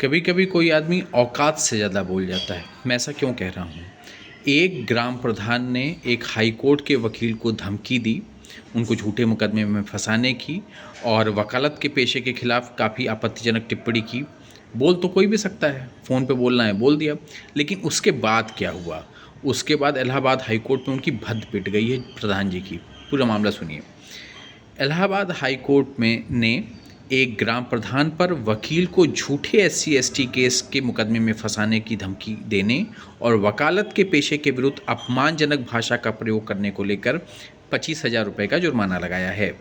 कभी कभी कोई आदमी औकात से ज़्यादा बोल जाता है। मैं ऐसा क्यों कह रहा हूँ? एक ग्राम प्रधान ने एक हाई कोर्ट के वकील को धमकी दी, उनको झूठे मुकदमे में फंसाने की और वकालत के पेशे के खिलाफ काफ़ी आपत्तिजनक टिप्पणी की। बोल तो कोई भी सकता है, फ़ोन पे बोलना है बोल दिया। लेकिन उसके बाद क्या हुआ? उसके बाद इलाहाबाद हाई कोर्ट में उनकी भद्द पिट गई है प्रधान जी की। पूरा मामला सुनिए। इलाहाबाद हाई कोर्ट में ने एक ग्राम प्रधान पर वकील को झूठे SC/ST केस के मुकदमे में फंसाने की धमकी देने और वकालत के पेशे के विरुद्ध अपमानजनक भाषा का प्रयोग करने को लेकर 25,000 रुपये का जुर्माना लगाया है।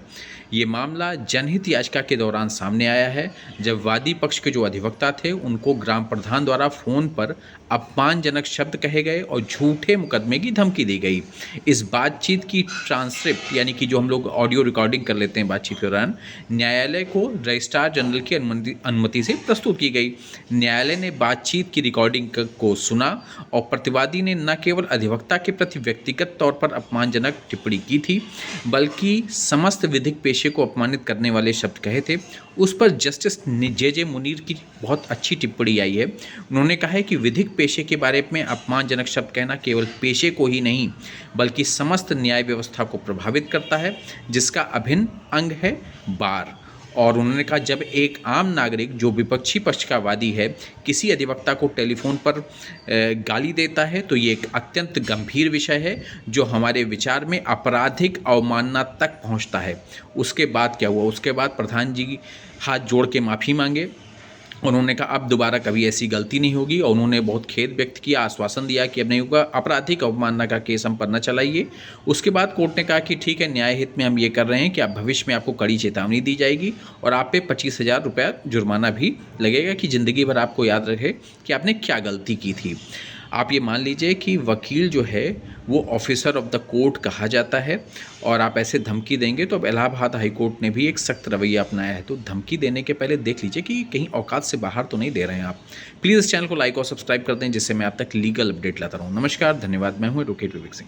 ये मामला जनहित याचिका के दौरान सामने आया है, जब वादी पक्ष के जो अधिवक्ता थे उनको ग्राम प्रधान द्वारा फ़ोन पर अपमानजनक शब्द कहे गए और झूठे मुकदमे की धमकी दी गई। इस बातचीत की ट्रांसक्रिप्ट, यानी कि जो हम लोग ऑडियो रिकॉर्डिंग कर लेते हैं बातचीत के दौरान, न्यायालय को रजिस्ट्रार जनरल की अनुमति से प्रस्तुत की गई। न्यायालय ने बातचीत की रिकॉर्डिंग को सुना और प्रतिवादी ने न केवल अधिवक्ता के प्रति व्यक्तिगत तौर पर अपमानजनक टिप्पणी की थी, बल्कि समस्त विधिक पेशे को अपमानित करने वाले शब्द कहे थे। उस पर जस्टिस JJ मुनीर की बहुत अच्छी टिप्पणी आई है। उन्होंने कहा है कि विधिक पेशे के बारे में अपमानजनक शब्द कहना केवल पेशे को ही नहीं बल्कि समस्त न्याय व्यवस्था को प्रभावित करता है, जिसका अभिन्न अंग है बार। और उन्होंने कहा, जब एक आम नागरिक जो विपक्षी पक्ष का वादी है किसी अधिवक्ता को टेलीफोन पर गाली देता है तो ये एक अत्यंत गंभीर विषय है जो हमारे विचार में आपराधिक अवमानना तक पहुंचता है। उसके बाद क्या हुआ? उसके बाद प्रधान जी हाथ जोड़ के माफ़ी मांगे। उन्होंने कहा अब दोबारा कभी ऐसी गलती नहीं होगी और उन्होंने बहुत खेद व्यक्त किया, आश्वासन दिया कि अब नहीं होगा, आपराधिक अवमानना का केस हम पर न चलाइए। उसके बाद कोर्ट ने कहा कि ठीक है, न्याय हित में हम ये कर रहे हैं कि आप भविष्य में आपको कड़ी चेतावनी दी जाएगी और आप पे 25,000 रुपया जुर्माना भी लगेगा कि ज़िंदगी भर आपको याद रहे कि आपने क्या गलती की थी। आप ये मान लीजिए कि वकील जो है वो ऑफिसर ऑफ द कोर्ट कहा जाता है और आप ऐसे धमकी देंगे तो अब इलाहाबाद हाई कोर्ट ने भी एक सख्त रवैया अपनाया है। तो धमकी देने के पहले देख लीजिए कि कहीं औकात से बाहर तो नहीं दे रहे हैं आप। प्लीज़ इस चैनल को लाइक और सब्सक्राइब कर दें जिससे मैं आप तक लीगल अपडेट लाता रहूँ। नमस्कार, धन्यवाद। मैं हूँ एडवोकेट विवेक सिंह।